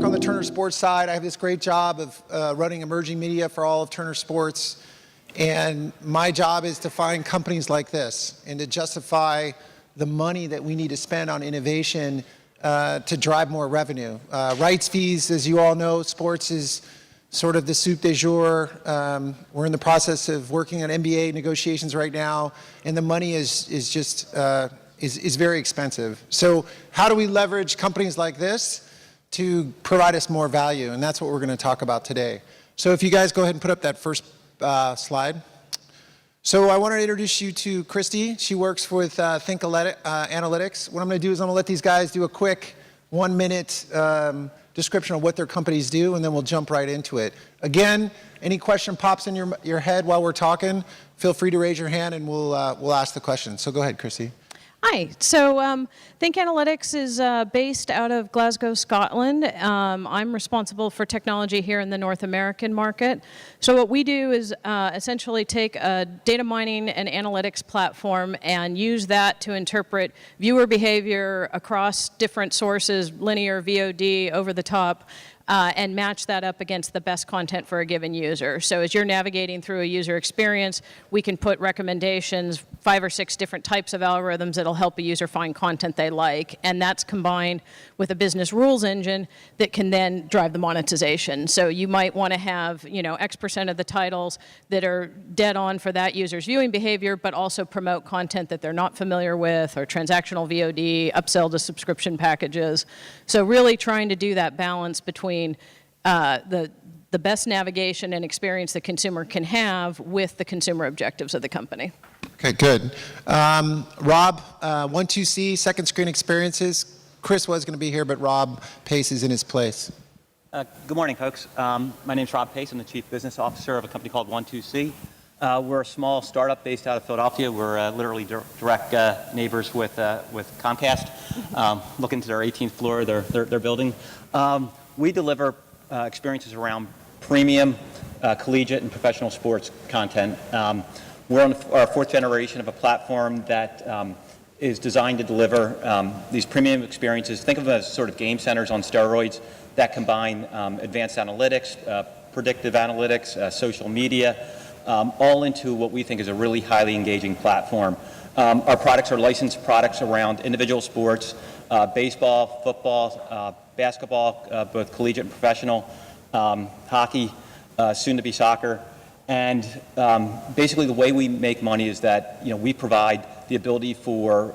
work on the Turner Sports side. I have this great job of running emerging media for all of Turner Sports. And my job is to find companies like this and to justify the money that we need to spend on innovation to drive more revenue. Rights fees, as you all know, sports is sort of the soup du jour. We're in the process of working on NBA negotiations right now, and the money is very expensive. So how do we leverage companies like this to provide us more value? And that's what we're going to talk about today. So if you guys go ahead and put up that first slide. So I want to introduce you to Christy. She works with ThinkAnalytics. What I'm going to do is I'm going to let these guys do a quick 1-minute description of what their companies do, and then we'll jump right into it. Again, any question pops in your head while we're talking, feel free to raise your hand and we'll ask the question. So go ahead, Christy. Hi. So ThinkAnalytics is based out of Glasgow, Scotland. I'm responsible for technology here in the North American market. So what we do is essentially take a data mining and analytics platform and use that to interpret viewer behavior across different sources, linear, VOD, over the top, and match that up against the best content for a given user. So as you're navigating through a user experience, we can put recommendations, 5 or 6 different types of algorithms that'll help a user find content they like, and that's combined with a business rules engine that can then drive the monetization. So you might want to have, X% of the titles that are dead on for that user's viewing behavior, but also promote content that they're not familiar with, or transactional VOD, upsell to subscription packages. So really trying to do that balance between the best navigation and experience the consumer can have with the consumer objectives of the company. Okay, good. Rob, OneTwoSee, second screen experiences. Chris was going to be here, but Rob Pace is in his place. Good morning, folks. My name's Rob Pace. I'm the Chief Business Officer of a company called OneTwoSee. We're a small startup based out of Philadelphia. We're literally direct neighbors with Comcast. Look into their 18th floor of their building. We deliver experiences around premium, collegiate, and professional sports content. We're on our 4th generation of a platform that is designed to deliver these premium experiences. Think of them as sort of game centers on steroids that combine advanced analytics, predictive analytics, social media, all into what we think is a really highly engaging platform. Our products are licensed products around individual sports, baseball, football, basketball, both collegiate and professional, hockey, soon to be soccer. And basically the way we make money is that we provide the ability for,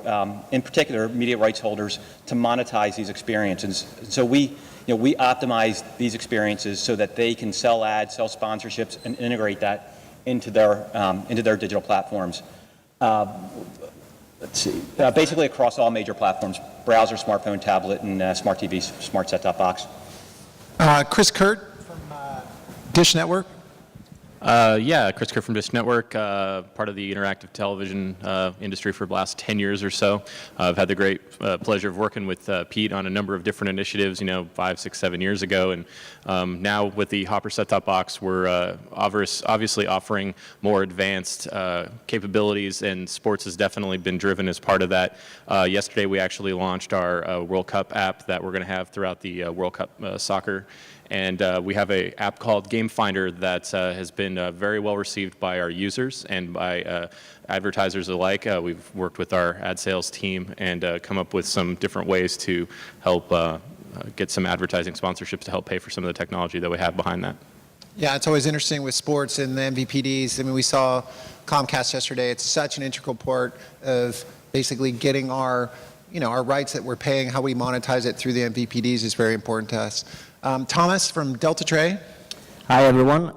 in particular, media rights holders to monetize these experiences. So we optimize these experiences so that they can sell ads, sell sponsorships, and integrate that into their digital platforms. Let's see. Basically across all major platforms: browser, smartphone, tablet, and smart TV, smart set-top box. Chris Kuhrt from Dish Network. Yeah, Chris Kuhrt from Dish Network, part of the interactive television industry for the last 10 years or so. I've had the great pleasure of working with Pete on a number of different initiatives, 5, 6, 7 years ago. And now with the Hopper set-top box, we're obviously offering more advanced capabilities, and sports has definitely been driven as part of that. Yesterday, we actually launched our World Cup app that we're going to have throughout the World Cup soccer. And we have an app called Game Finder that has been very well received by our users and by advertisers alike. We've worked with our ad sales team and come up with some different ways to help get some advertising sponsorships to help pay for some of the technology that we have behind that. Yeah, it's always interesting with sports and the MVPDs. I mean, we saw Comcast yesterday. It's such an integral part of basically getting our rights that we're paying. How we monetize it through the MVPDs is very important to us. Tomas from deltatre. Hi everyone.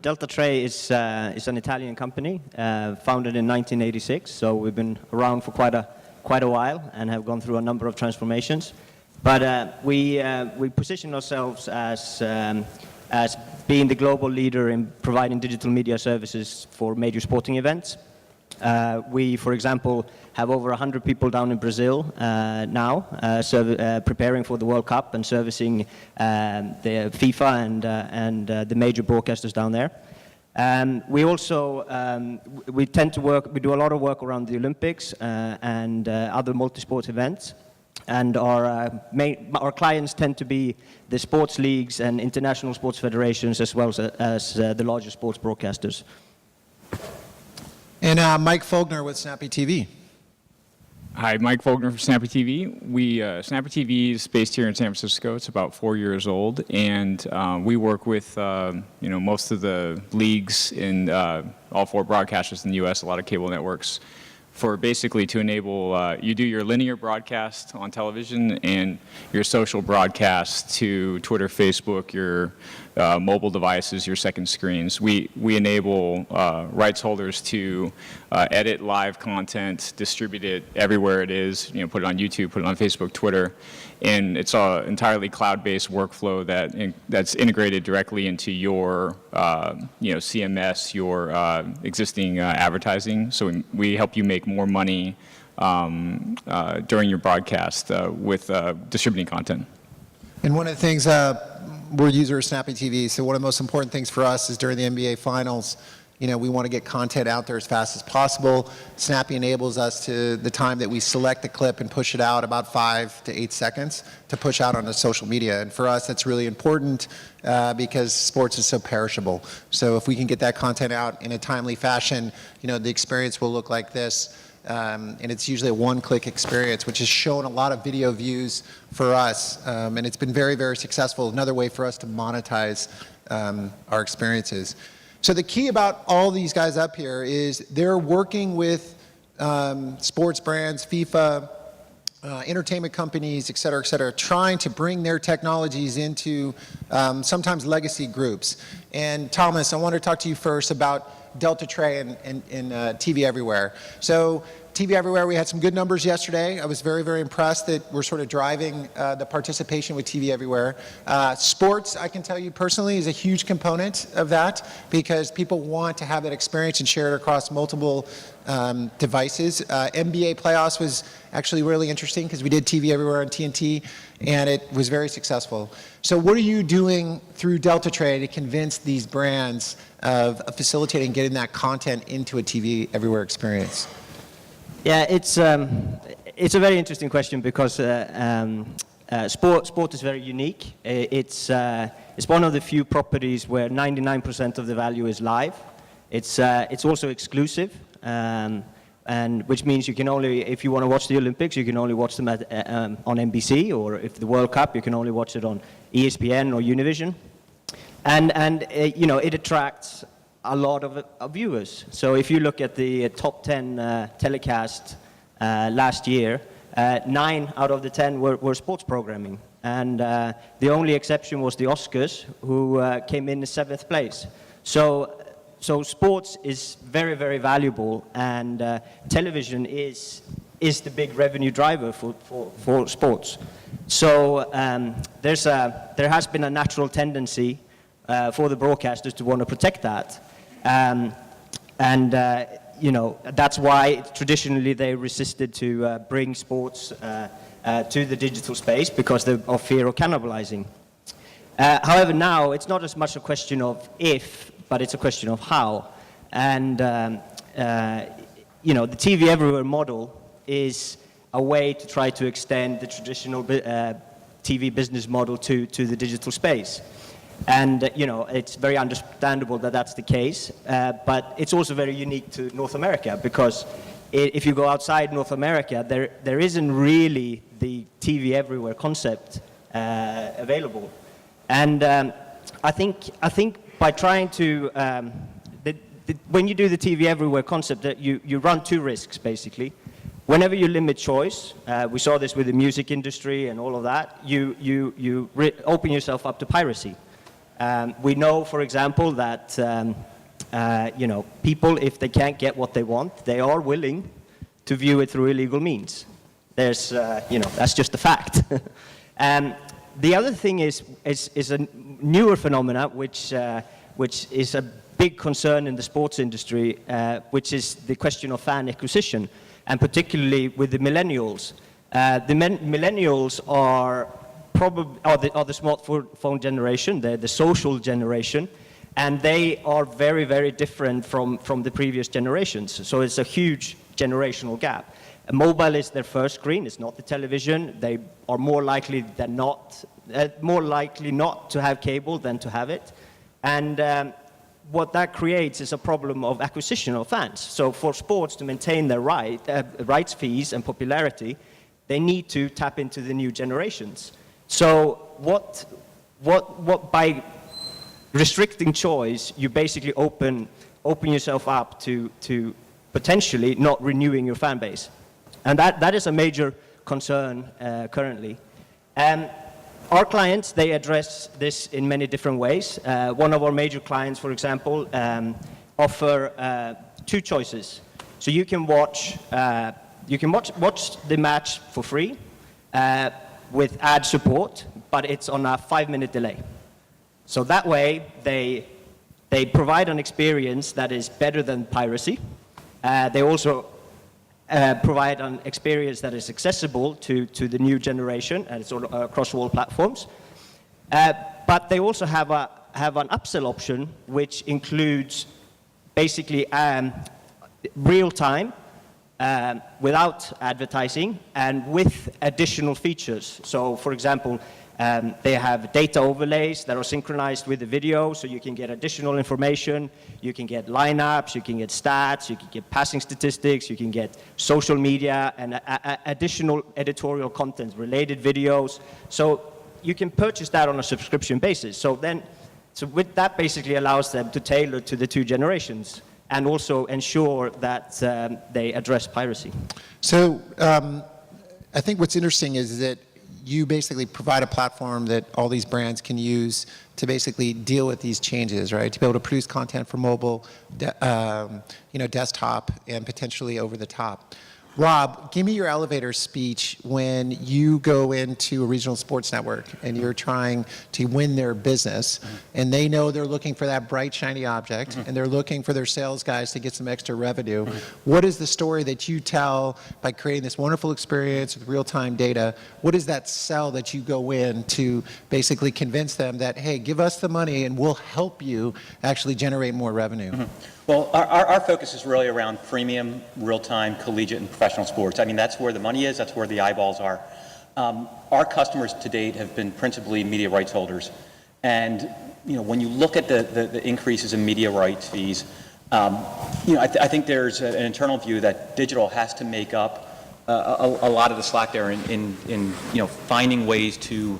deltatre is an Italian company founded in 1986, so we've been around for quite a while and have gone through a number of transformations. But we position ourselves as being the global leader in providing digital media services for major sporting events. We, for example, have over 100 people down in Brazil now, preparing for the World Cup and servicing the FIFA and the major broadcasters down there. We also we tend to work. We do a lot of work around the Olympics and other multi-sport events. and our clients tend to be the sports leagues and international sports federations, as well as the larger sports broadcasters. And Mike Folgner with SnappyTV. Hi, Mike Folgner from SnappyTV. SnappyTV is based here in San Francisco. It's about 4 years old, and we work with most of the leagues in all 4 broadcasters in the U.S., a lot of cable networks, for basically to enable you do your linear broadcast on television and your social broadcast to Twitter, Facebook, your mobile devices, your second screens. We enable rights holders to edit live content, distribute it everywhere it is, put it on YouTube, put it on Facebook, Twitter, and it's an entirely cloud-based workflow that's integrated directly into your CMS, your existing advertising. So we help you make more money during your broadcast with distributing content. And one of the things, we're users of SnappyTV, so one of the most important things for us is during the NBA Finals, we want to get content out there as fast as possible. Snappy enables us to the time that we select the clip and push it out about 5 to 8 seconds to push out onto social media. And for us, that's really important because sports is so perishable. So if we can get that content out in a timely fashion, the experience will look like this. And it's usually a one-click experience, which has shown a lot of video views for us. And it's been very, very successful. Another way for us to monetize our experiences. So the key about all these guys up here is they're working with sports brands, FIFA, entertainment companies, et cetera, trying to bring their technologies into sometimes legacy groups. And Tomas, I want to talk to you first about deltatre and TV Everywhere. So TV Everywhere, we had some good numbers yesterday. I was very, very impressed that we're sort of driving the participation with TV Everywhere. Sports, I can tell you personally, is a huge component of that because people want to have that experience and share it across multiple devices. NBA playoffs was actually really interesting because we did TV Everywhere on TNT, and it was very successful. So what are you doing through deltatre to convince these brands of facilitating getting that content into a TV Everywhere experience? Yeah, it's a very interesting question because sport is very unique. It's one of the few properties where 99% of the value is live. It's also exclusive, and which means you can only, if you want to watch the Olympics, you can only watch them on NBC, or if the World Cup, you can only watch it on ESPN or Univision. And it attracts a lot of viewers. So if you look at the top 10 telecast last year, 9 out of the 10 were sports programming. And the only exception was the Oscars, who came in 7th place. So sports is very, very valuable, and television is the big revenue driver for sports. So there has been a natural tendency for the broadcasters to want to protect that. That's why traditionally they resisted to bring sports to the digital space because of fear of cannibalizing. However, now it's not as much a question of if, but it's a question of how. And the TV Everywhere model is a way to try to extend the traditional TV business model to the digital space. And it's very understandable that that's the case, but it's also very unique to North America because if you go outside North America, there isn't really the TV Everywhere concept available. And I think by trying to when you do the TV Everywhere concept, you run 2 risks basically. Whenever you limit choice, we saw this with the music industry and all of that, you open yourself up to piracy. We know, for example, that people, if they can't get what they want, they are willing to view it through illegal means. There's, that's just a fact. The other thing is a newer phenomena, which is a big concern in the sports industry, which is the question of fan acquisition, and particularly with the millennials. The millennials are the smartphone generation, the social generation, and they are very, very different from the previous generations. So it's a huge generational gap. Mobile is their first screen. It's not the television. They are more likely not to have cable than to have it. And what that creates is a problem of acquisition of fans. So for sports to maintain their rights fees and popularity, they need to tap into the new generations. So what by restricting choice, you basically open yourself up to potentially not renewing your fan base. And that is a major concern currently. Our clients, they address this in many different ways. One of our major clients, for example, offer two choices. So you can watch the match for free with ad support, but it's on a 5-minute delay. So that way, they provide an experience that is better than piracy. They also provide an experience that is accessible to the new generation and it's across all platforms. But they also have an upsell option which includes basically real time without advertising and with additional features. So for example, they have data overlays that are synchronized with the video, so you can get additional information, you can get lineups, you can get stats, you can get passing statistics, you can get social media and additional editorial content, related videos. So you can purchase that on a subscription basis. So with that basically allows them to tailor to the two generations and also ensure that they address piracy. So I think what's interesting is that you basically provide a platform that all these brands can use to basically deal with these changes, right? To be able to produce content for mobile, desktop, and potentially over the top. Rob, give me your elevator speech when you go into a regional sports network and you're trying to win their business, and they know they're looking for that bright, shiny object, and they're looking for their sales guys to get some extra revenue. What is the story that you tell by creating this wonderful experience with real-time data? What is that sell that you go in to basically convince them that, hey, give us the money and we'll help you actually generate more revenue? Well, our focus is really around premium, real-time, collegiate, and professional sports. I mean, that's where the money is, that's where the eyeballs are. Our customers to date have been principally media rights holders. And, when you look at the increases in media rights fees, I think there's an internal view that digital has to make up a lot of the slack there in finding ways to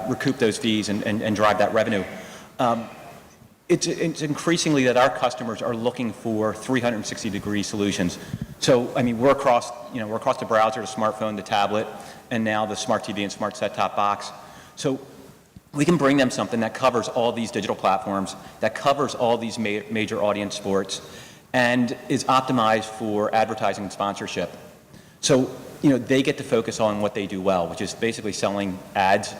recoup those fees and drive that revenue. It's increasingly that our customers are looking for 360-degree solutions. So, I mean, we're across the browser, the smartphone, the tablet, and now the smart TV and smart set-top box. So we can bring them something that covers all these digital platforms, that covers all these major audience sports, and is optimized for advertising and sponsorship. So, they get to focus on what they do well, which is basically selling ads,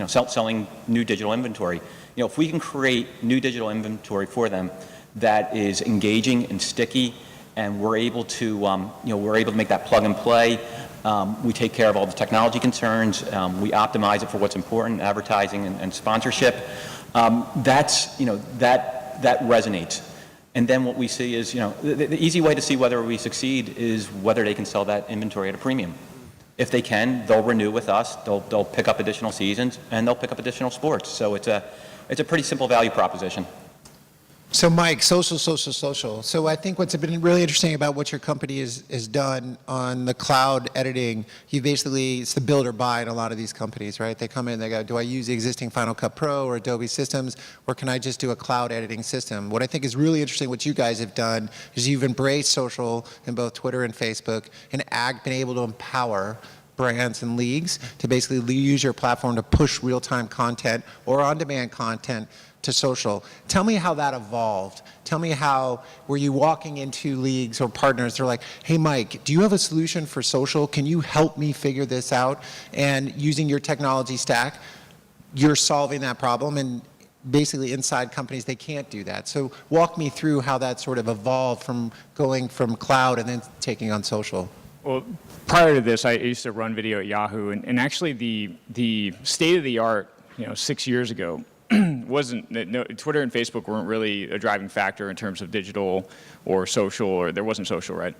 selling new digital inventory. If we can create new digital inventory for them that is engaging and sticky, and we're able to, make that plug and play. We take care of all the technology concerns. We optimize it for what's important, advertising and sponsorship. That resonates. And then what we see is, the easy way to see whether we succeed is whether they can sell that inventory at a premium. If they can, they'll renew with us. They'll pick up additional seasons, and they'll pick up additional sports. So it's a pretty simple value proposition. So Mike, social. So I think what's been really interesting about what your company has done on the cloud editing, it's the build or buy in a lot of these companies, right? They come in, they go, do I use the existing Final Cut Pro or Adobe systems, or can I just do a cloud editing system? What I think is really interesting what you guys have done is you've embraced social in both Twitter and Facebook and been able to empower brands and leagues to basically use your platform to push real-time content or on-demand content to social. Tell me how that evolved. Tell me how, were you walking into leagues or partners, they're like, hey Mike, do you have a solution for social? Can you help me figure this out? And using your technology stack, you're solving that problem, and basically inside companies they can't do that. So walk me through how that sort of evolved from going from cloud and then taking on social. Well, prior to this, I used to run video at Yahoo, and actually the state of the art, 6 years ago, Twitter and Facebook weren't really a driving factor in terms of digital or social, or there wasn't social, right?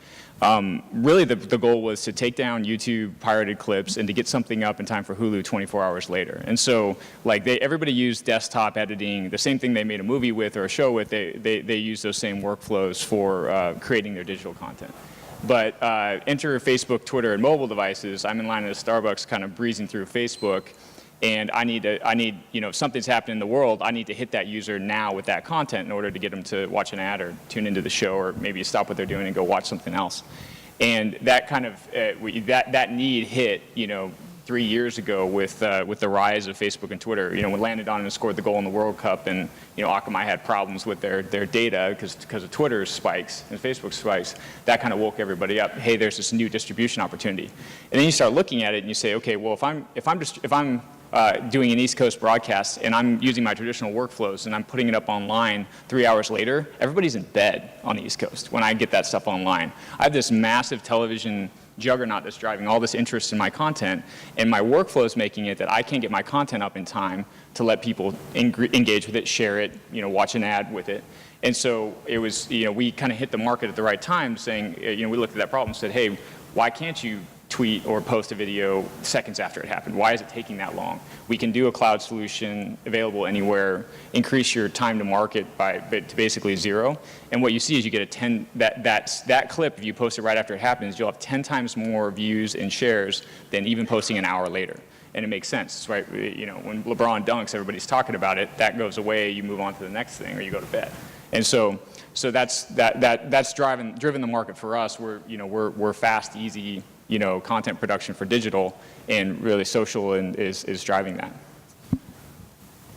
Really the goal was to take down YouTube pirated clips and to get something up in time for Hulu 24 hours later. And so like everybody used desktop editing, the same thing they made a movie with or a show with, they use those same workflows for creating their digital content. But enter Facebook, Twitter, and mobile devices. I'm in line at a Starbucks kind of breezing through Facebook, and I need, if something's happening in the world, I need to hit that user now with that content in order to get them to watch an ad or tune into the show or maybe stop what they're doing and go watch something else. And that kind of, that need hit, 3 years ago with the rise of Facebook and Twitter. When landed on and scored the goal in the World Cup, and Akamai had problems with their data because of Twitter's spikes and Facebook's spikes, that kind of woke everybody up. Hey, there's this new distribution opportunity. And then you start looking at it and you say, okay, well, if I'm doing an East Coast broadcast and I'm using my traditional workflows and I'm putting it up online 3 hours later, everybody's in bed on the East Coast when I get that stuff online. I have this massive television juggernaut that's driving all this interest in my content, and my workflow is making it that I can't get my content up in time to let people engage with it, share it, watch an ad with it. And so it was, we kind of hit the market at the right time saying, we looked at that problem and said, hey, why can't you tweet or post a video seconds after it happened? Why is it taking that long? We can do a cloud solution available anywhere, increase your time to market to basically 0. And what you see is you get that clip, if you post it right after it happens, you'll have 10 times more views and shares than even posting an hour later. And it makes sense, right? When LeBron dunks, everybody's talking about it. That goes away, you move on to the next thing, or you go to bed. And so that's driven the market for us. We're fast, easy, content production for digital, and really social is driving that.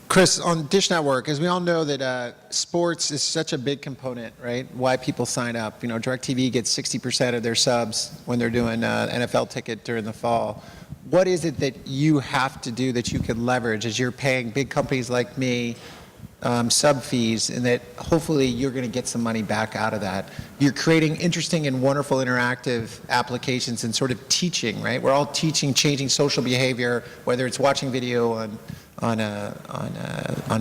Chris, on Dish Network, as we all know that sports is such a big component, right? Why people sign up. DirecTV gets 60% of their subs when they're doing NFL ticket during the fall. What is it that you have to do that you can leverage as you're paying big companies like me sub fees, and that hopefully you're going to get some money back out of that? You're creating interesting and wonderful interactive applications and sort of teaching, right? We're all teaching, changing social behavior, whether it's watching video on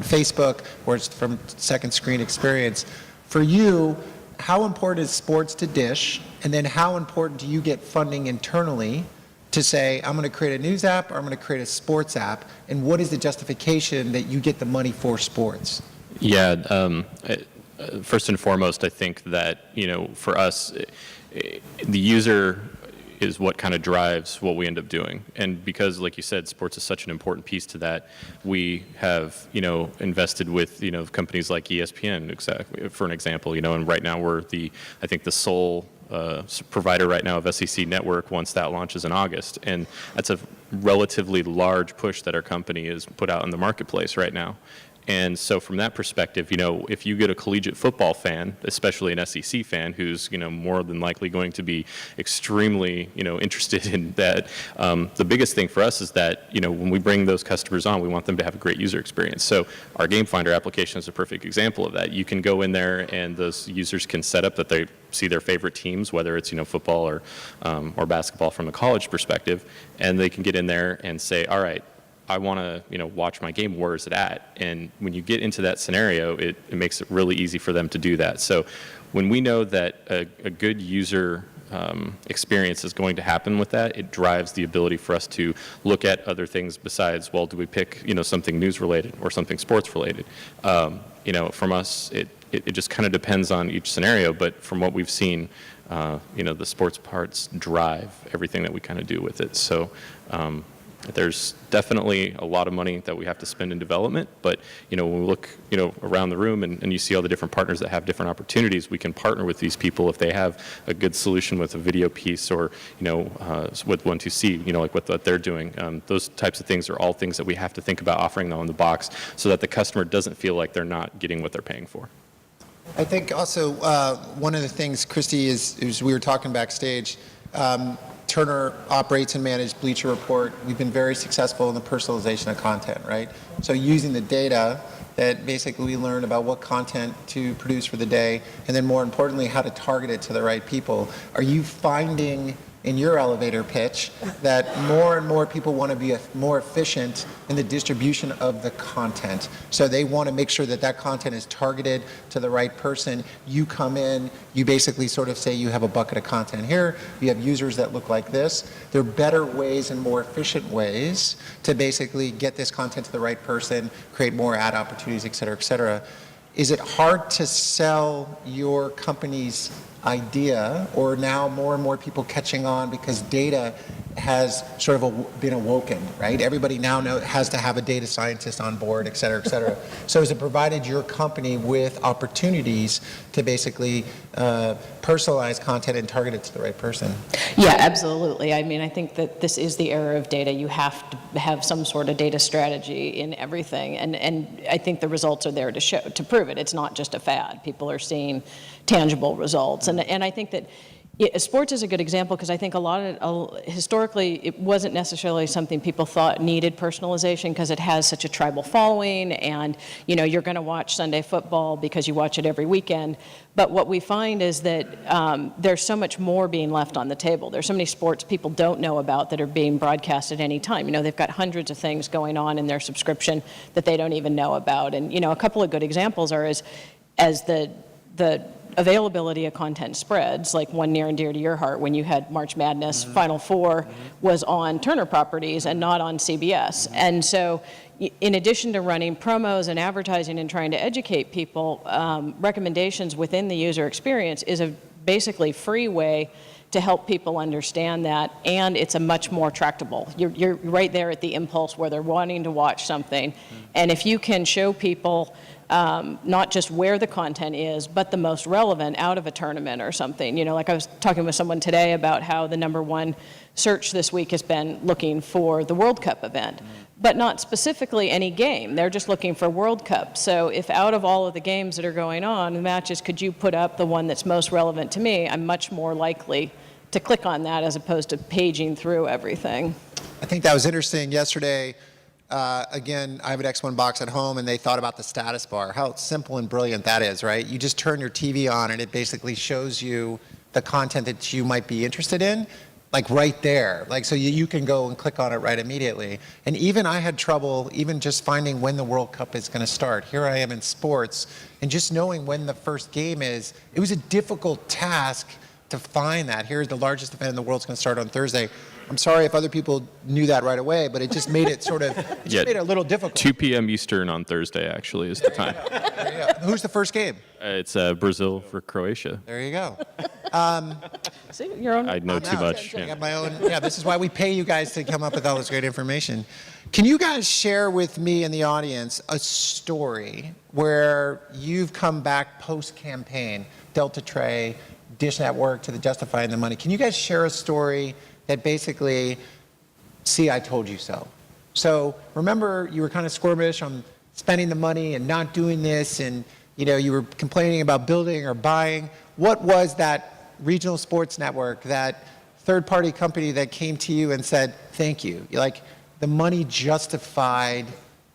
Facebook or it's from second screen experience. For you, how important is sports to Dish, and then how important do you get funding internally to say, I'm going to create a news app or I'm going to create a sports app, and what is the justification that you get the money for sports? Yeah, first and foremost, I think that, for us, the user is what kind of drives what we end up doing. And because, like you said, sports is such an important piece to that, we have, invested with, companies like ESPN, exactly, for an example, and right now we're I think the sole provider right now of SEC Network once that launches in August. And that's a relatively large push that our company has put out in the marketplace right now. And so from that perspective, if you get a collegiate football fan, especially an SEC fan, who's, more than likely going to be extremely, interested in that, the biggest thing for us is that, when we bring those customers on, we want them to have a great user experience. So our Game Finder application is a perfect example of that. You can go in there and those users can set up that they see their favorite teams, whether it's, football or basketball from a college perspective, and they can get in there and say, all right, I want to, watch my game. Where is it at? And when you get into that scenario, it makes it really easy for them to do that. So when we know that a good user experience is going to happen with that, it drives the ability for us to look at other things besides, well, do we pick, something news related or something sports related? From us, it just kind of depends on each scenario. But from what we've seen, the sports parts drive everything that we kind of do with it. So. There's definitely a lot of money that we have to spend in development, but when we look around the room and you see all the different partners that have different opportunities, we can partner with these people if they have a good solution with a video piece or with OneTwoSee, like what they're doing. Those types of things are all things that we have to think about offering them in the box so that the customer doesn't feel like they're not getting what they're paying for. I think also one of the things, Christy, is we were talking backstage. Turner operates and manages Bleacher Report. We've been very successful in the personalization of content, right? So using the data that basically we learn about what content to produce for the day, and then more importantly, how to target it to the right people. Are you finding in your elevator pitch, that more and more people want to be more efficient in the distribution of the content. So they want to make sure that that content is targeted to the right person. You come in, you basically sort of say you have a bucket of content here, you have users that look like this. There are better ways and more efficient ways to basically get this content to the right person, create more ad opportunities, et cetera, et cetera. Is it hard to sell your company's idea, or now more and more people catching on because data has sort of been awoken, right? Everybody now has to have a data scientist on board, et cetera, et cetera. So has it provided your company with opportunities to basically personalize content and target it to the right person? Yeah, absolutely. I mean, I think that this is the era of data. You have to have some sort of data strategy in everything, and I think the results are there to prove it. It's not just a fad. People are seeing tangible results, and I think that sports is a good example, because I think a lot of historically it wasn't necessarily something people thought needed personalization, because it has such a tribal following, and you're going to watch Sunday football because you watch it every weekend. But what we find is that there's so much more being left on the table. There's so many sports people don't know about that are being broadcast at any time. They've got hundreds of things going on in their subscription that they don't even know about. And a couple of good examples are as the availability of content spreads, like one near and dear to your heart, when you had March Madness, Final Four was on Turner Properties and not on CBS. And so in addition to running promos and advertising and trying to educate people, recommendations within the user experience is a basically free way to help people understand that, and it's a much more tractable. You're right there at the impulse where they're wanting to watch something, and if you can show people not just where the content is, but the most relevant out of a tournament or something. Like I was talking with someone today about how the #1 search this week has been looking for the World Cup event, but not specifically any game. They're just looking for World Cup. So if out of all of the games that are going on, the matches, could you put up the one that's most relevant to me, I'm much more likely to click on that as opposed to paging through everything. I think that was interesting yesterday. Again, I have an X1 box at home, and they thought about the status bar, how simple and brilliant that is, right? You just turn your TV on, and it basically shows you the content that you might be interested in, like right there. Like, so you can go and click on it right immediately. And even I had trouble even just finding when the World Cup is going to start. Here I am in sports, and just knowing when the first game is, it was a difficult task to find that. Here's the largest event in the world, is going to start on Thursday. I'm sorry if other people knew that right away, but it just made it sort of, it just made it a little difficult. 2 p.m. Eastern on Thursday, actually, is the time. Who's the first game? It's Brazil for Croatia. There you go. See, your own. I know too much. I got my own, this is why we pay you guys to come up with all this great information. Can you guys share with me and the audience a story where you've come back post-campaign, deltatre, Dish Network, to the Justifying the Money? Can you guys share a story that basically, see, I told you so? So remember, you were kind of squirmish on spending the money and not doing this, and you were complaining about building or buying. What was that regional sports network, that third-party company that came to you and said, thank you? Like, the money justified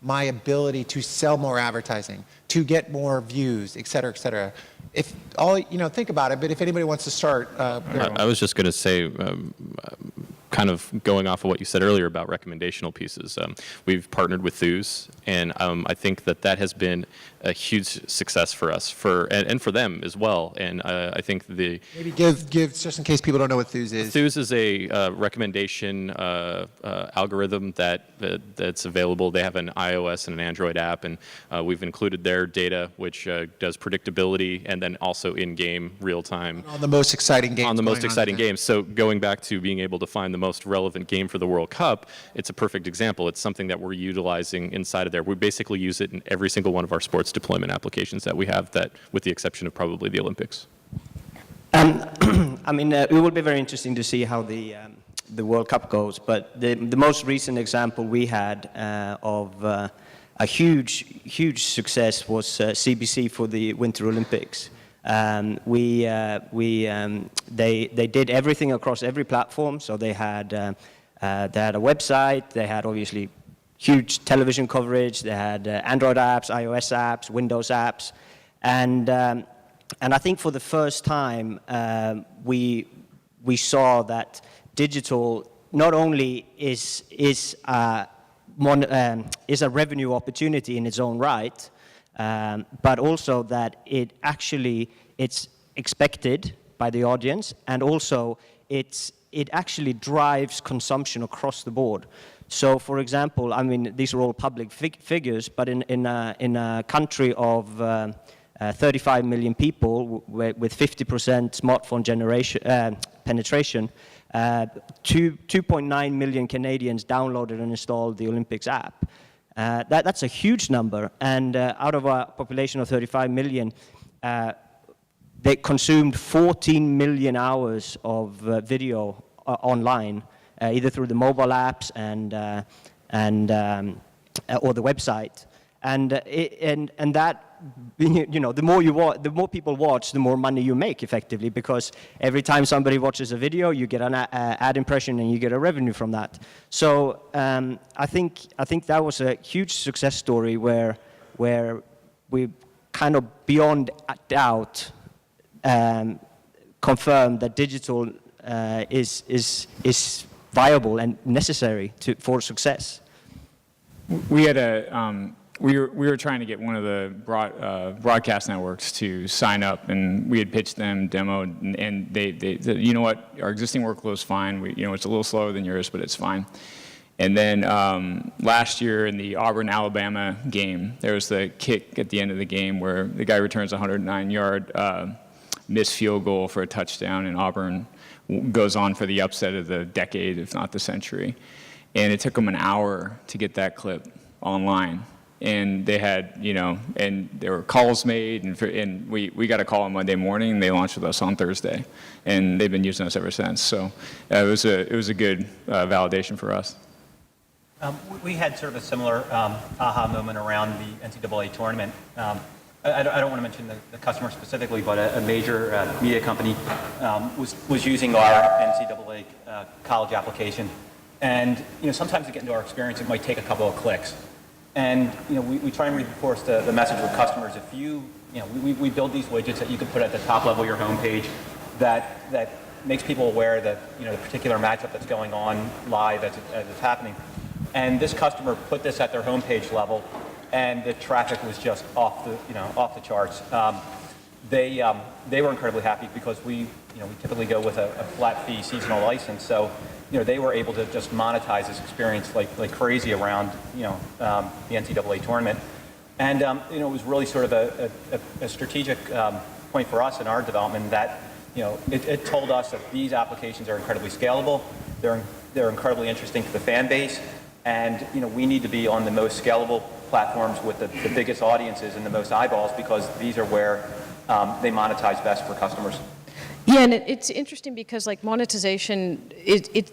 my ability to sell more advertising, to get more views, et cetera, et cetera. If all, think about it, but if anybody wants to start. I was just going to say, kind of going off of what you said earlier about recommendational pieces. We've partnered with Thews, and I think that has been a huge success for us, and for them as well. And I think maybe give just in case people don't know what Thews is. Thews is a recommendation algorithm that's available. They have an iOS and an Android app, and we've included their data, which does predictability and then also in-game real-time. On the most exciting games. On the most exciting games. So going back to being able to find the most relevant game for the World Cup, it's a perfect example. It's something that we're utilizing inside of there. We basically use it in every single one of our sports deployment applications that we have, that with the exception of probably the Olympics. I mean, it will be very interesting to see how the World Cup goes, but the most recent example we had of a huge success was CBC for the Winter Olympics. They did everything across every platform, so they had a website, they had obviously huge television coverage, they had Android apps, iOS apps, Windows apps, and I think for the first time we we saw that digital not only is a revenue opportunity in its own right, but also that it's expected by the audience, and also it actually drives consumption across the board. So, for example, I mean, these are all public figures, but in a country of 35 million people with 50% smartphone penetration, 2.9 million Canadians downloaded and installed the Olympics app. That's a huge number, and out of a population of 35 million, they consumed 14 million hours of video online, either through the mobile apps or the website, and that, you know, the more people watch, the more money you make effectively, because every time somebody watches a video, you get an ad impression and you get a revenue from that. So I think that was a huge success story where we kind of beyond doubt confirmed that digital is viable and necessary for success. We had we were trying to get one of the broadcast networks to sign up, and we had pitched them, demoed, and they said, you know what, our existing workflow is fine. It's a little slower than yours, but it's fine. And then last year in the Auburn-Alabama game, there was the kick at the end of the game where the guy returns a 109-yard missed field goal for a touchdown, and Auburn goes on for the upset of the decade, if not the century. And it took them an hour to get that clip online. And they had, and there were calls made, and we got a call on Monday morning, and they launched with us on Thursday. And they've been using us ever since. So it was a good validation for us. We had sort of a similar aha moment around the NCAA tournament. I don't want to mention the customer specifically, but a major media company was using our NCAA college application. And sometimes to get into our experience, it might take a couple of clicks. And we try and reinforce the message with customers. If we build these widgets that you can put at the top level of your homepage that makes people aware that the particular matchup that's going on live as it's happening. And this customer put this at their homepage level, and the traffic was just off the charts. They were incredibly happy because we typically go with a flat fee seasonal license, so they were able to just monetize this experience like crazy around the NCAA tournament, and it was really sort of a strategic point for us in our development that it told us that these applications are incredibly scalable, they're incredibly interesting to the fan base, and we need to be on the most scalable platforms with the biggest audiences and the most eyeballs, because these are where they monetize best for customers. Yeah, and it's interesting because like monetization,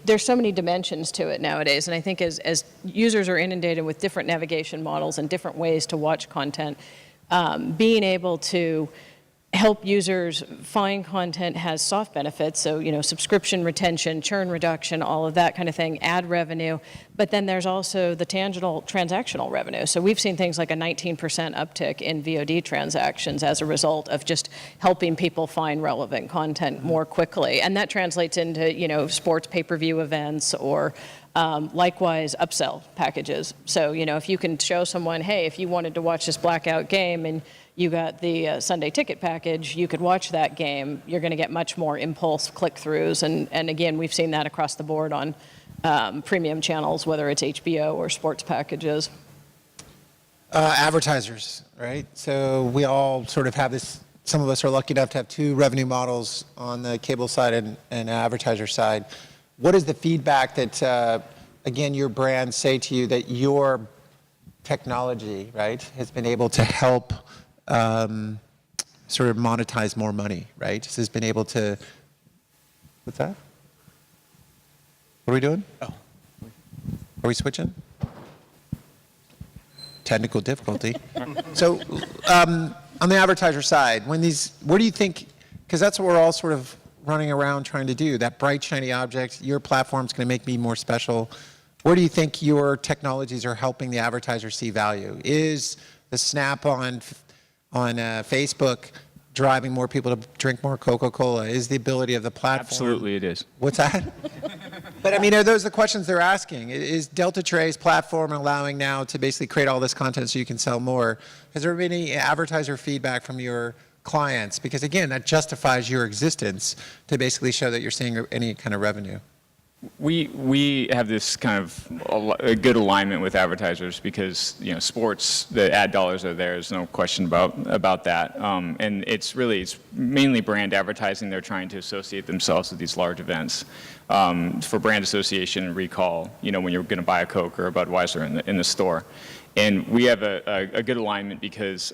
there's so many dimensions to it nowadays, and I think as users are inundated with different navigation models and different ways to watch content, being able to help users find content has soft benefits, so subscription retention, churn reduction, all of that kind of thing, ad revenue, but then there's also the tangible transactional revenue. So we've seen things like a 19% uptick in VOD transactions as a result of just helping people find relevant content more quickly, and that translates into sports pay-per-view events or likewise upsell packages. So if you can show someone, hey, if you wanted to watch this blackout game and you got the Sunday ticket package, you could watch that game, you're going to get much more impulse click-throughs. And again, we've seen that across the board on premium channels, whether it's HBO or sports packages. Advertisers, right? So we all sort of have this, some of us are lucky enough to have two revenue models on the cable side and advertiser side. What is the feedback that, again, your brands say to you that your technology, right, has been able to help sort of monetize more money, right? This has been able to, what's that? What are we doing? Oh. Are we switching? Technical difficulty. So on the advertiser side, where do you think, because that's what we're all sort of running around trying to do, that bright, shiny object, your platform's going to make me more special. Where do you think your technologies are helping the advertiser see value? Is the Snap on Facebook driving more people to drink more Coca-Cola? Is the ability of the platform? Absolutely, it is. What's that? But I mean, are those the questions they're asking? Is deltatra's platform allowing now to basically create all this content so you can sell more? Has there been any advertiser feedback from your clients? Because again, that justifies your existence to basically show that you're seeing any kind of revenue. We have this kind of a good alignment with advertisers because, you know, sports, the ad dollars are there. There's no question about that. And it's mainly brand advertising. They're trying to associate themselves with these large events. For brand association and recall, you know, when you're going to buy a Coke or a Budweiser in the store. And we have a good alignment because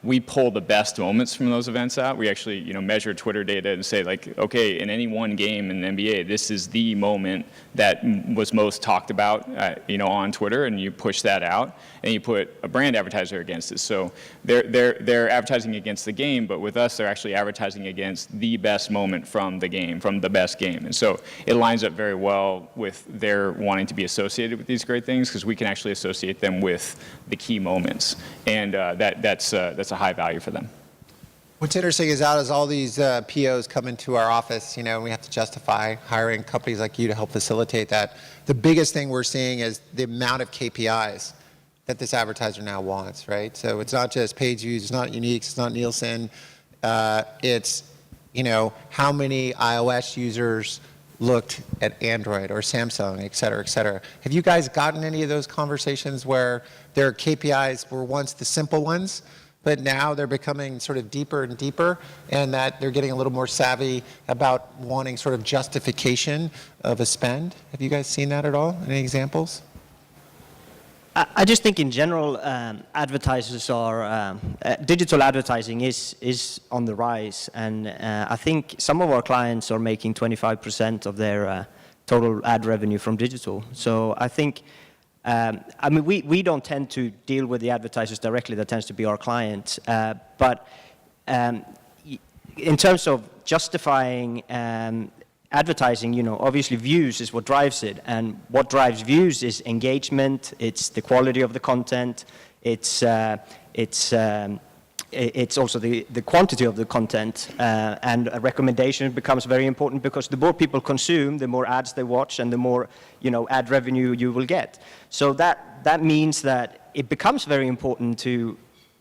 we pull the best moments from those events out. We actually, you know, measure Twitter data and say, like, okay, in any one game in the NBA, this is the moment that was most talked about, you know, on Twitter, and you push that out, and you put a brand advertiser against it. So they're advertising against the game, but with us, they're actually advertising against the best moment from the game, from the best game. And so it lines up very well with their wanting to be associated with these great things because we can actually associate them with the key moments, and that's a high value for them. What's interesting is as all these POs come into our office, you know, and we have to justify hiring companies like you to help facilitate that. The biggest thing we're seeing is the amount of KPIs that this advertiser now wants, right? So it's not just page views, it's not uniques, it's not Nielsen, it's, you know, how many iOS users looked at Android or Samsung, et cetera, et cetera. Have you guys gotten any of those conversations where their KPIs were once the simple ones, but now they're becoming sort of deeper and deeper, and that they're getting a little more savvy about wanting sort of justification of a spend? Have you guys seen that at all? Any examples? I just think in general, advertisers are, digital advertising is on the rise, and I think some of our clients are making 25% of their total ad revenue from digital. So I think, I mean, we don't tend to deal with the advertisers directly, that tends to be our clients, but in terms of justifying advertising, you know, obviously views is what drives it, and what drives views is engagement, it's the quality of the content, it's also the quantity of the content, and a recommendation becomes very important because the more people consume, the more ads they watch, and the more, you know, ad revenue you will get. So that means that it becomes very important to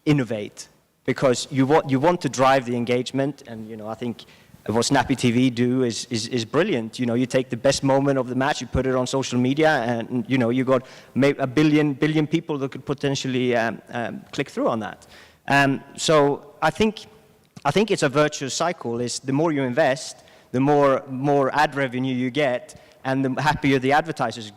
innovate because you want to drive the engagement, and, you know, I think what SnappyTV do is brilliant. You know, you take the best moment of the match, you put it on social media, and, you know, you got maybe a billion people that could potentially click through on that. So I think it's a virtuous cycle. Is the more you invest, the more ad revenue you get, and the happier the advertisers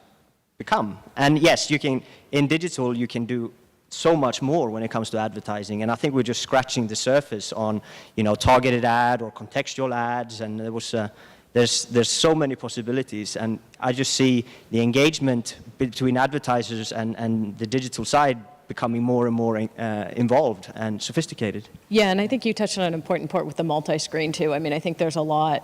become. And yes, you can, in digital, you can do so much more when it comes to advertising, and I think we're just scratching the surface on, you know, targeted ad or contextual ads, and there's so many possibilities, and I just see the engagement between advertisers and the digital side becoming more and more involved and sophisticated. Yeah, and I think you touched on an important part with the multi-screen too. I mean, I think there's a lot,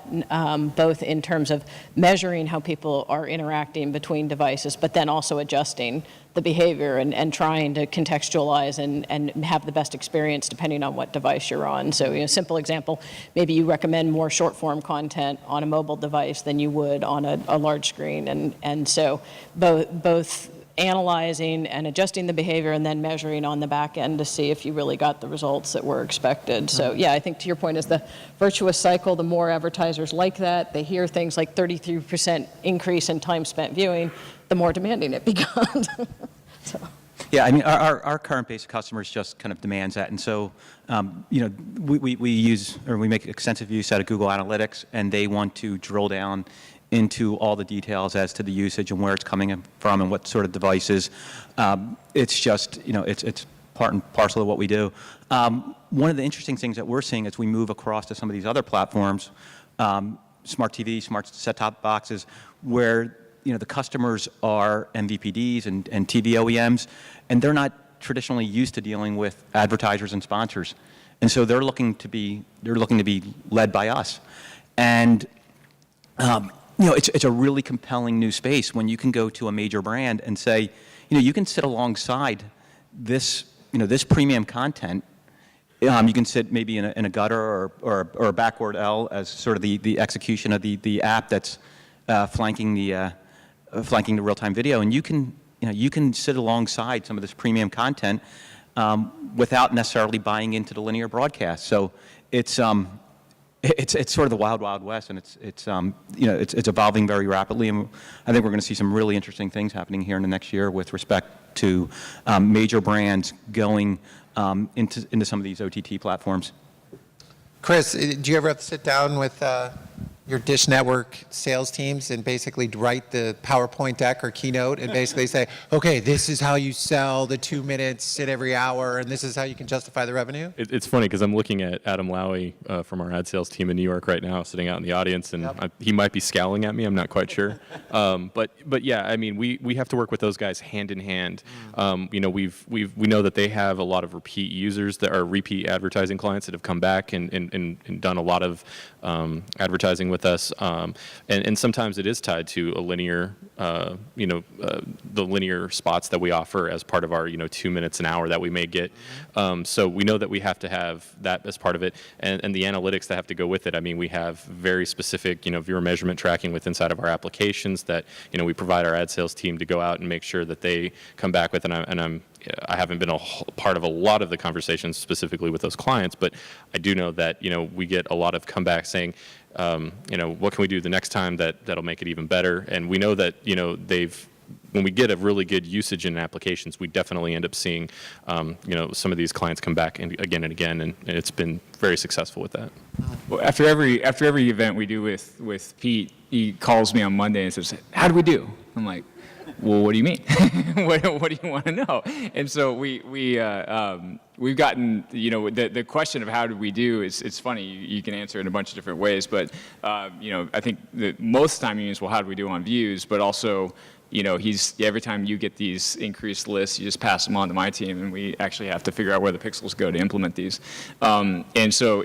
both in terms of measuring how people are interacting between devices, but then also adjusting the behavior and trying to contextualize and have the best experience depending on what device you're on. So, you know, simple example, maybe you recommend more short form content on a mobile device than you would on a large screen. And so both analyzing and adjusting the behavior and then measuring on the back end to see if you really got the results that were expected. So yeah, I think to your point is the virtuous cycle, the more advertisers like that, they hear things like 33% increase in time spent viewing, the more demanding it becomes. So. Yeah, I mean, our current base of customers just kind of demands that. And so, you know, we use, or we make extensive use out of Google Analytics, and they want to drill down into all the details as to the usage and where it's coming from and what sort of devices. It's just, you know, it's part and parcel of what we do. One of the interesting things that we're seeing as we move across to some of these other platforms, smart TV, smart set-top boxes, where, you know, the customers are MVPDs and TV OEMs, and they're not traditionally used to dealing with advertisers and sponsors. And so they're looking to be led by us. And, you know, it's a really compelling new space when you can go to a major brand and say, you know, you can sit alongside this, you know, this premium content You can sit maybe in a gutter or a backward L as sort of the execution of the app that's flanking the real-time video, and you can sit alongside some of this premium content without necessarily buying into the linear broadcast. So it's sort of the wild, wild west, and it's evolving very rapidly, and I think we're going to see some really interesting things happening here in the next year with respect to major brands going into some of these OTT platforms. Chris, do you ever have to sit down with your Dish Network sales teams and basically write the PowerPoint deck or keynote and basically say, okay, this is how you sell the 2 minutes in every hour, and this is how you can justify the revenue? It's funny because I'm looking at Adam Lowy from our ad sales team in New York right now, sitting out in the audience, and he might be scowling at me. I'm not quite sure. But yeah, I mean, we have to work with those guys hand in hand. We know that they have a lot of repeat users that are repeat advertising clients that have come back and done a lot of advertising with us, and sometimes it is tied to a linear, the linear spots that we offer as part of our 2 minutes an hour that we may get. So we know that we have to have that as part of it, and the analytics that have to go with it. I mean, we have very specific viewer measurement tracking with inside of our applications that we provide our ad sales team to go out and make sure that they come back with, I haven't been a part of a lot of the conversations specifically with those clients, but I do know that we get a lot of comeback saying, what can we do the next time that'll make it even better? And we know that when we get a really good usage in applications, we definitely end up seeing some of these clients come back and again, and it's been very successful with that. Well, after every event we do with Pete, he calls me on Monday and says, "How do we do?" I'm like, well, what do you mean? what do you want to know? And so we've gotten, the question of how do we do is, it's funny, you can answer it in a bunch of different ways, but, I think that most of the time he means, well, how do we do on views? But also, every time you get these increased lists, you just pass them on to my team, and we actually have to figure out where the pixels go to implement these. And so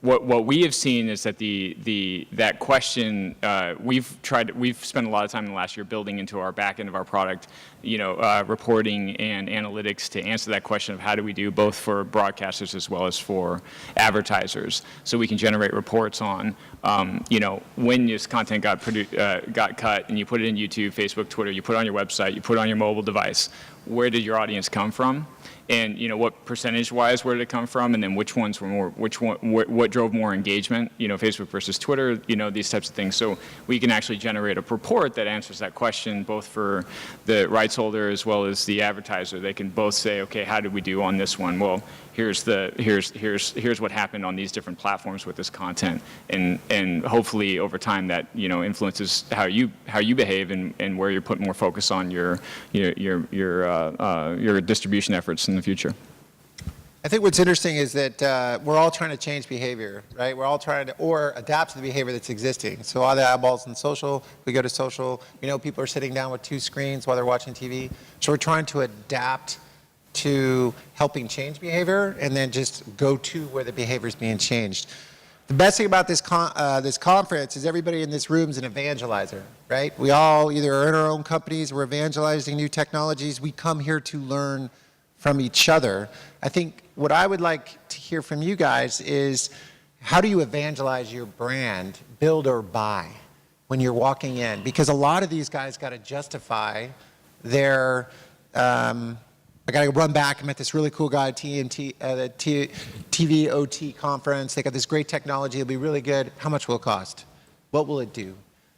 what we have seen is that that question we've spent a lot of time in the last year building into our back end of our product, reporting and analytics to answer that question of how do we do both for broadcasters as well as for advertisers, so we can generate reports on when this content got cut and you put it in YouTube, Facebook, Twitter, you put it on your website, you put it on your mobile device. Where did your audience come from? And what percentage-wise, where did it come from? And then which ones were more? What drove more engagement? Facebook versus Twitter. These types of things. So we can actually generate a report that answers that question, both for the rights holder as well as the advertiser. They can both say, okay, how did we do on this one? Well, here's what happened on these different platforms with this content, and hopefully over time that influences how you behave and where you put more focus on your distribution efforts in the future. I think what's interesting is that we're all trying to change behavior, right? We're all trying to, or adapt to the behavior that's existing. So all the eyeballs in social, we go to social, people are sitting down with 2 screens while they're watching TV. So we're trying to adapt to helping change behavior and then just go to where the behavior is being changed. The best thing about this conference is everybody in this room is an evangelizer, right? We all either are in our own companies, we're evangelizing new technologies. We come here to learn from each other. I think what I would like to hear from you guys is, how do you evangelize your brand, build or buy, when you're walking in? Because a lot of these guys got to justify their, I got to run back. I met this really cool guy at the TVOT conference. They got this great technology. It'll be really good. How much will it cost? What will it do?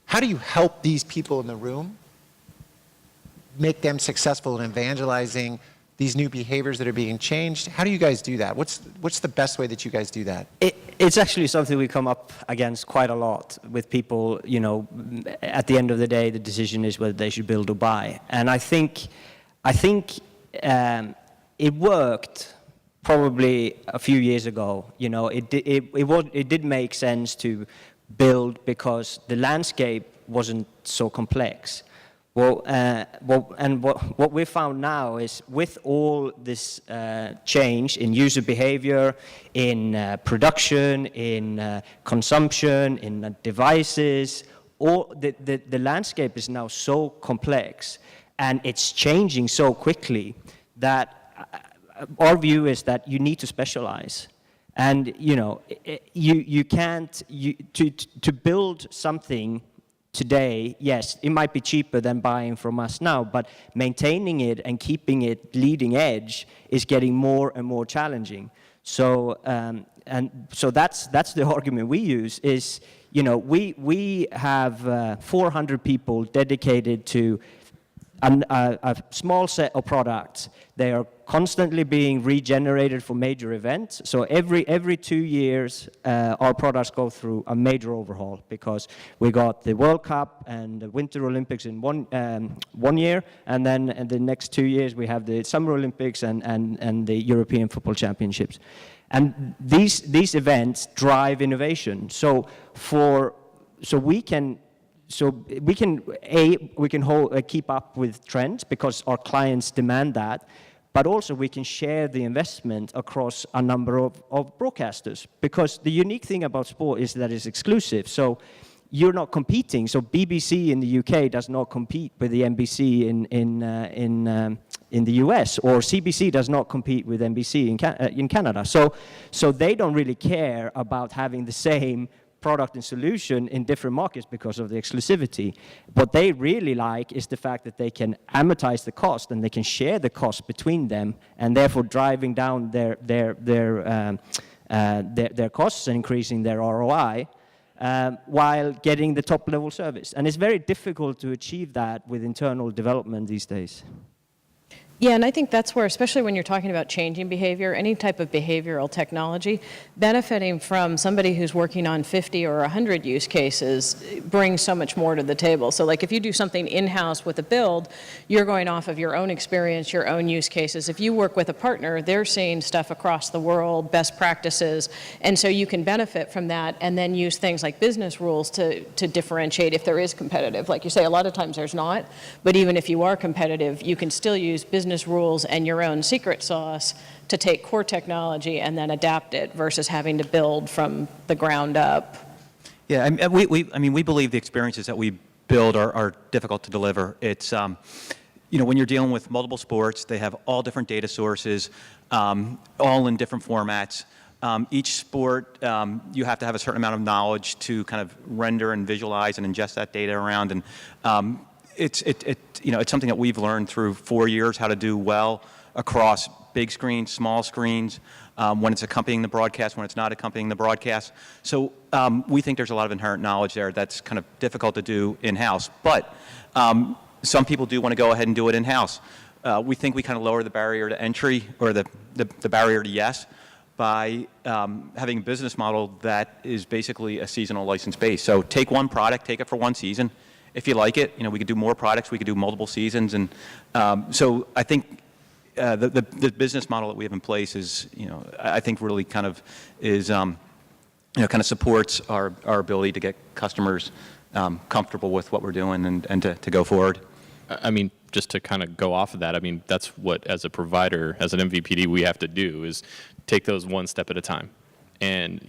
How do you help these people in the room make them successful in evangelizing these new behaviors that are being changed? How do you guys do that? What's the best way that you guys do that? It's actually something we come up against quite a lot with people. At the end of the day, the decision is whether they should build or buy. And I think it worked probably a few years ago. It did make sense to build because the landscape wasn't so complex. What we found now is, with all this change in user behavior, in production, in consumption, in devices, the landscape is now so complex and it's changing so quickly that our view is that you need to specialize. And you can't to build something today. Yes, it might be cheaper than buying from us now, but maintaining it and keeping it leading edge is getting more and more challenging. So so that's the argument we use. Is we have 400 people dedicated to a small set of products. They are constantly being regenerated for major events. So every 2 years, our products go through a major overhaul, because we got the World Cup and the Winter Olympics in one year, and then in the next 2 years we have the Summer Olympics and the European Football Championships. And these events drive innovation. So we can keep up with trends because our clients demand that, but also we can share the investment across a number of broadcasters, because the unique thing about sport is that it's exclusive. So you're not competing. So BBC in the UK does not compete with the NBC in the US, or CBC does not compete with NBC in Canada. So they don't really care about having the same product and solution in different markets because of the exclusivity. What they really like is the fact that they can amortize the cost and they can share the cost between them, and therefore driving down their costs and increasing their ROI, while getting the top level service. And it's very difficult to achieve that with internal development these days. Yeah, and I think that's where, especially when you're talking about changing behavior, any type of behavioral technology, benefiting from somebody who's working on 50 or 100 use cases brings so much more to the table. So like if you do something in-house with a build, you're going off of your own experience, your own use cases. If you work with a partner, they're seeing stuff across the world, best practices, and so you can benefit from that and then use things like business rules to differentiate if there is competitive. Like you say, a lot of times there's not, but even if you are competitive, you can still use business rules and your own secret sauce to take core technology and then adapt it versus having to build from the ground up. Yeah, we believe the experiences that we build are difficult to deliver. It's, when you're dealing with multiple sports, they have all different data sources, all in different formats. Each sport, you have to have a certain amount of knowledge to kind of render and visualize and ingest that data around. And it's something that we've learned through 4 years how to do well across big screens, small screens, when it's accompanying the broadcast, when it's not accompanying the broadcast. So we think there's a lot of inherent knowledge there that's kind of difficult to do in-house. But some people do want to go ahead and do it in-house. We think we kind of lower the barrier to entry, or the barrier to yes, by having a business model that is basically a seasonal license base. So take one product, take it for one season. If you like it, we could do more products, we could do multiple seasons. And so I think the business model that we have in place is, I think really kind of is, kind of supports our ability to get customers comfortable with what we're doing and to go forward. I mean, just to kind of go off of that, I mean, that's what, as a provider, as an MVPD, we have to do, is take those one step at a time. And,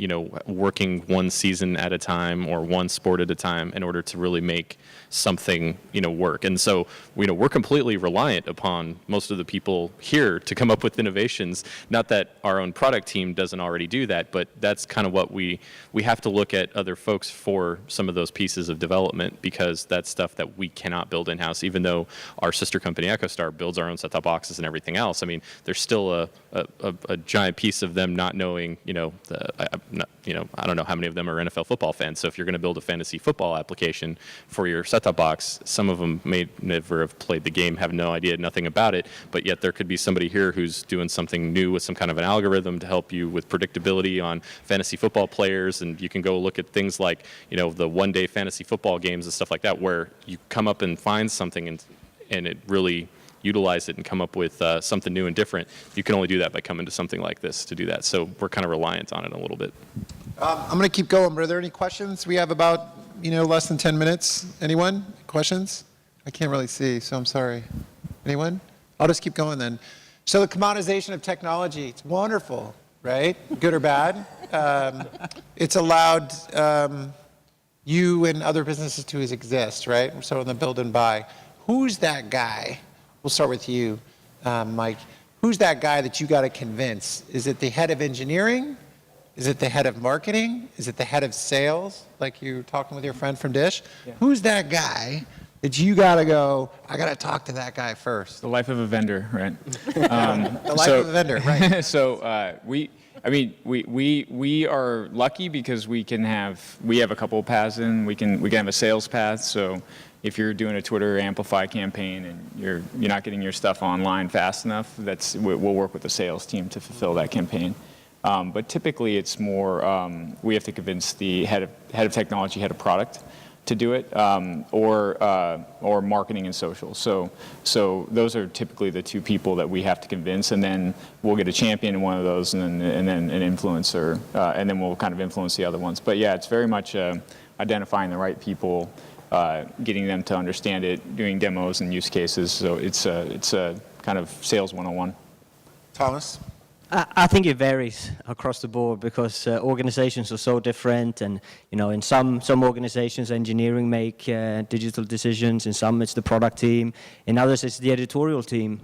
working one season at a time or one sport at a time in order to really make something, work. And so, we're completely reliant upon most of the people here to come up with innovations. Not that our own product team doesn't already do that, but that's kind of what we have to look at other folks for some of those pieces of development, because that's stuff that we cannot build in-house. Even though our sister company, EchoStar, builds our own set-top boxes and everything else, I mean, there's still a giant piece of them not knowing, I don't know how many of them are NFL football fans. So if you're going to build a fantasy football application for your set-top box, some of them may never have played the game, have no idea, nothing about it, but yet there could be somebody here who's doing something new with some kind of an algorithm to help you with predictability on fantasy football players. And you can go look at things like, the one-day fantasy football games and stuff like that, where you come up and find something and it really utilize it and come up with something new and different. You can only do that by coming to something like this to do that. So we're kind of reliant on it a little bit. I'm going to keep going, but are there any questions? We have about, less than 10 minutes. Anyone? Questions? I can't really see, so I'm sorry. Anyone? I'll just keep going then. So the commoditization of technology, it's wonderful, right? Good or bad. It's allowed you and other businesses to exist, right? So in the build and buy. Who's that guy? We'll start with you, Mike. who's that guy that you got to convince? Is it the head of engineering? Is it the head of marketing? Is it the head of sales, like you were talking with your friend from Dish? Yeah. Who's that guy that you got to go, I got to talk to that guy first? The life of a vendor, right? The life of a vendor, right. So we are lucky because we have a couple of paths in. We can have a sales path. So if you're doing a Twitter Amplify campaign and you're not getting your stuff online fast enough, we'll work with the sales team to fulfill that campaign. But typically it's more, we have to convince the head of technology, head of product to do it, or marketing and social. So those are typically the two people that we have to convince, and then we'll get a champion in one of those, and then an influencer, and then we'll kind of influence the other ones. But yeah, it's very much identifying the right people, getting them to understand it, doing demos and use cases. So it's a kind of sales 101. Thomas? I think it varies across the board because organizations are so different, and in some organizations engineering make digital decisions, in some it's the product team, in others it's the editorial team.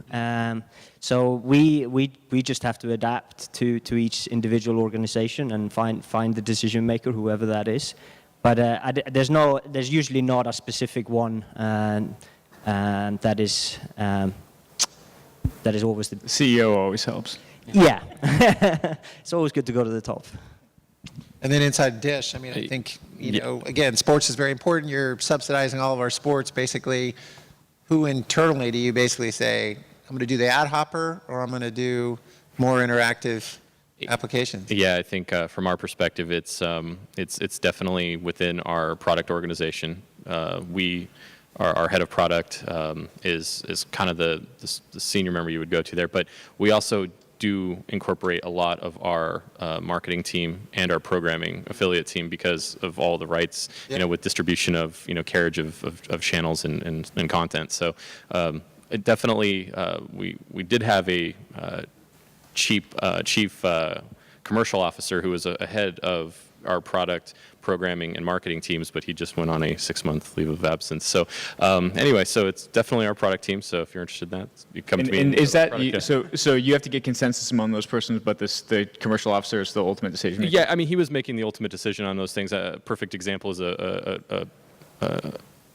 So we just have to adapt to each individual organization and find the decision maker, whoever that is. But there's usually not a specific one that is always the CEO always helps. Yeah, it's always good to go to the top. And then inside Dish, I mean, I think, again, sports is very important. You're subsidizing all of our sports. Basically, who internally do you basically say, I'm going to do the ad hopper, or I'm going to do more interactive applications? Yeah, I think from our perspective, it's definitely within our product organization. Our head of product is kind of the senior member you would go to there, but we also do incorporate a lot of our marketing team and our programming affiliate team because of all the rights, with distribution of, carriage of channels and content. So it definitely, we did have a chief commercial officer who was ahead of our product programming and marketing teams, but he just went on a 6-month leave of absence. So anyway, so it's definitely our product team. So if you're interested in that, you come to me. And is that so? You have to get consensus among those persons, but the commercial officer is the ultimate decision maker? Yeah, I mean, he was making the ultimate decision on those things. A perfect example is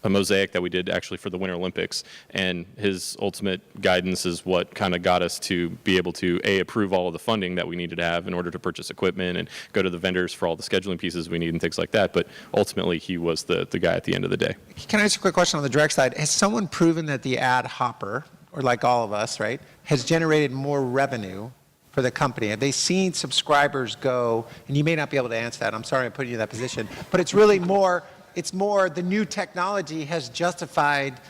a mosaic that we did actually for the Winter Olympics, and his ultimate guidance is what kind of got us to be able to approve all of the funding that we needed to have in order to purchase equipment and go to the vendors for all the scheduling pieces we need and things like that. But ultimately, he was the guy at the end of the day. Can I ask a quick question on the direct side? Has someone proven that the ad hopper, or like all of us, right, has generated more revenue for the company? Have they seen subscribers go, and you may not be able to answer that, I'm sorry I'm putting you in that position, but it's really more, the new technology has justified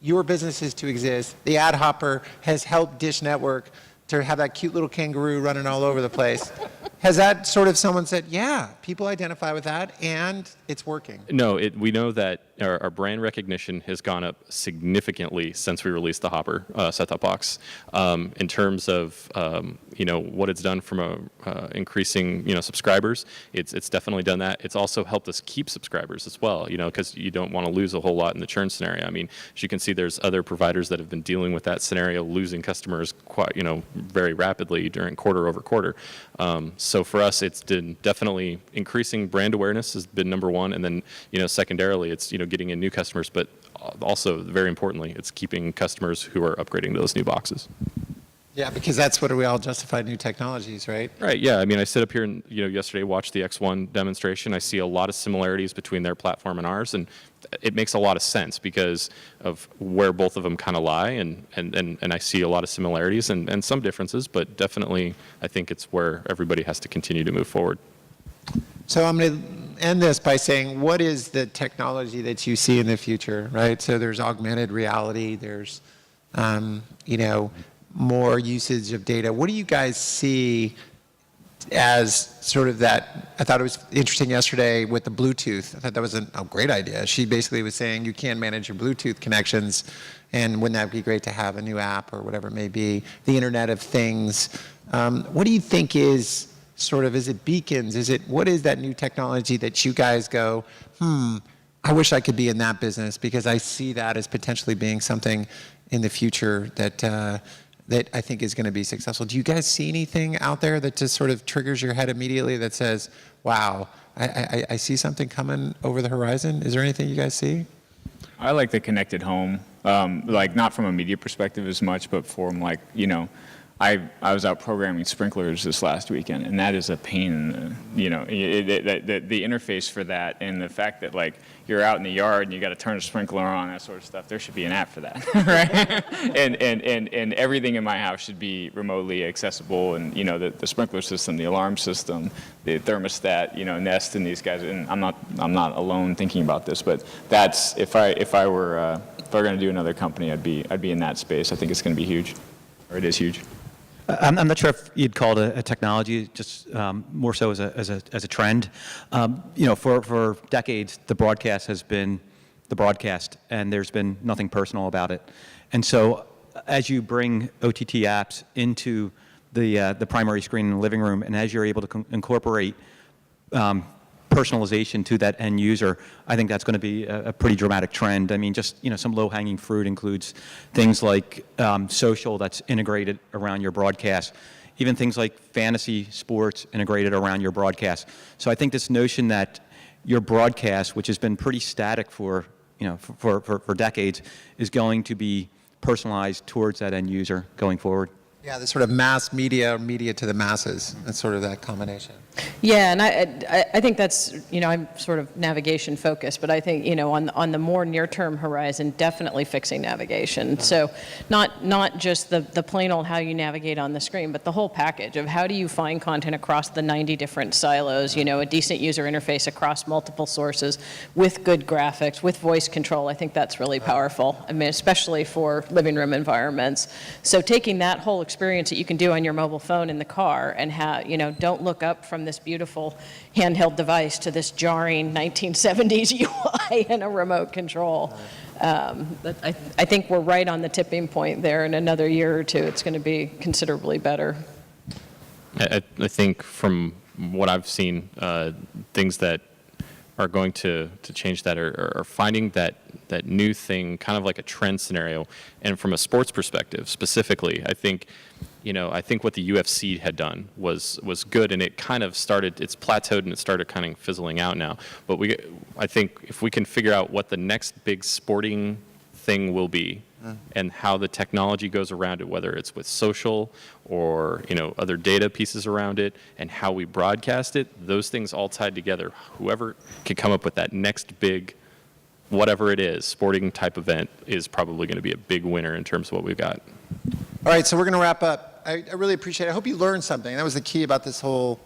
your businesses to exist. The ad hopper has helped Dish Network to have that cute little kangaroo running all over the place. Has that sort of someone said, yeah, people identify with that and it's working? No, we know that our brand recognition has gone up significantly since we released the Hopper set-top box. In terms of what it's done from increasing subscribers, it's definitely done that. It's also helped us keep subscribers as well, because you don't want to lose a whole lot in the churn scenario. I mean, as you can see, there's other providers that have been dealing with that scenario, losing customers quite very rapidly during quarter over quarter. So for us, it's been definitely increasing brand awareness has been number one, and then secondarily, it's getting in new customers, but also very importantly, it's keeping customers who are upgrading to those new boxes. Yeah, because that's what we all justify new technologies, right? Right. Yeah. I mean, I sit up here and yesterday watched the X1 demonstration. I see a lot of similarities between their platform and ours, and it makes a lot of sense because of where both of them kind of lie, and I see a lot of similarities and some differences, but definitely I think it's where everybody has to continue to move forward. So I'm going to end this by saying, what is the technology that you see in the future, right? So there's augmented reality, there's, more usage of data. What do you guys see as sort of that? I thought it was interesting yesterday with the Bluetooth. I thought that was a great idea. She basically was saying you can manage your Bluetooth connections, and wouldn't that be great to have a new app or whatever it may be, the Internet of Things. What do you think is is it beacons? What is that new technology that you guys go, I wish I could be in that business because I see that as potentially being something in the future that that I think is going to be successful. Do you guys see anything out there that just sort of triggers your head immediately that says, wow, I see something coming over the horizon? Is there anything you guys see? I like the connected home, like not from a media perspective as much, but from like, you know, I was out programming sprinklers this last weekend, and that is a pain in the, you know, the interface for that, and the fact that like you're out in the yard and you got to turn a sprinkler on, that sort of stuff. There should be an app for that, right? and everything in my house should be remotely accessible, and you know the sprinkler system, the alarm system, the thermostat, you know, Nest, and these guys. And I'm not alone thinking about this, but that's if I were going to do another company, I'd be in that space. I think it's going to be huge, or it is huge. I'm not sure if you'd call it a technology, just more so as a trend. You know, for decades, the broadcast has been the broadcast, and there's been nothing personal about it. And so, as you bring OTT apps into the primary screen in the living room, and as you're able to incorporate personalization to that end user, I think that's going to be a pretty dramatic trend. I mean, just, you know, some low-hanging fruit includes things like social that's integrated around your broadcast, even things like fantasy sports integrated around your broadcast. So I think this notion that your broadcast, which has been pretty static for, you know, for decades, is going to be personalized towards that end user going forward. Yeah, the sort of mass media, or media to the masses. That's sort of that combination. Yeah, and I think that's, you know, I'm sort of navigation focused, but I think, you know, on the more near-term horizon, definitely fixing navigation. So not just the plain old how you navigate on the screen, but the whole package of how do you find content across the 90 different silos, you know, a decent user interface across multiple sources with good graphics, with voice control. I think that's really powerful. I mean, especially for living room environments. So taking that whole experience that you can do on your mobile phone in the car and how, you know, don't look up from this beautiful handheld device to this jarring 1970s UI and a remote control. But I think we're right on the tipping point there. In another year or two, it's going to be considerably better. I think from what I've seen, things that are going to change that are finding that new thing, kind of like a trend scenario. And from a sports perspective, specifically, I think, you know, I think what the UFC had done was good, and it kind of started, it's plateaued and it started kind of fizzling out now. But I think if we can figure out what the next big sporting thing will be, and how the technology goes around it, whether it's with social or, you know, other data pieces around it, and how we broadcast it, those things all tied together. Whoever can come up with that next big, whatever it is, sporting type event is probably going to be a big winner in terms of what we've got. All right, so we're going to wrap up. I really appreciate it. I hope you learned something. That was the key about this whole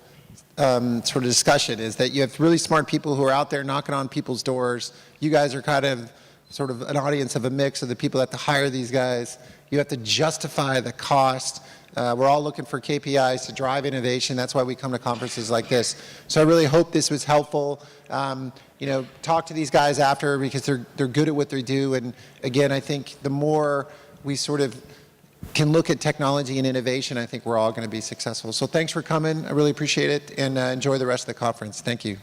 sort of discussion, is that you have really smart people who are out there knocking on people's doors. You guys are kind of sort of an audience of a mix of the people that have to hire these guys. You have to justify the cost. We're all looking for KPIs to drive innovation. That's why we come to conferences like this. So I really hope this was helpful. You know, talk to these guys after, because they're good at what they do. And again, I think the more we sort of can look at technology and innovation, I think we're all going to be successful. So thanks for coming. I really appreciate it, and enjoy the rest of the conference. Thank you.